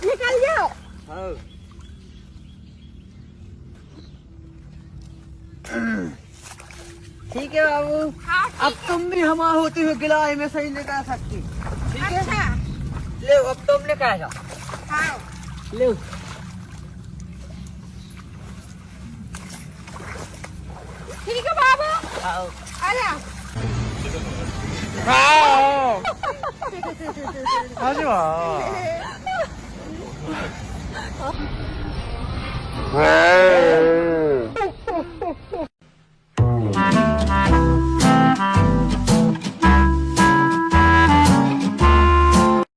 निकाल जाओ। ठीक है बाबू, अब तुम भी हम होती हो गिला में सही लेकर आ सकती। ठीक है, अच्छा ले अब तुम लेकर आ जाओ। हाँ ले ठीक है बाबू, आओ आजा। 하지 마. 왜?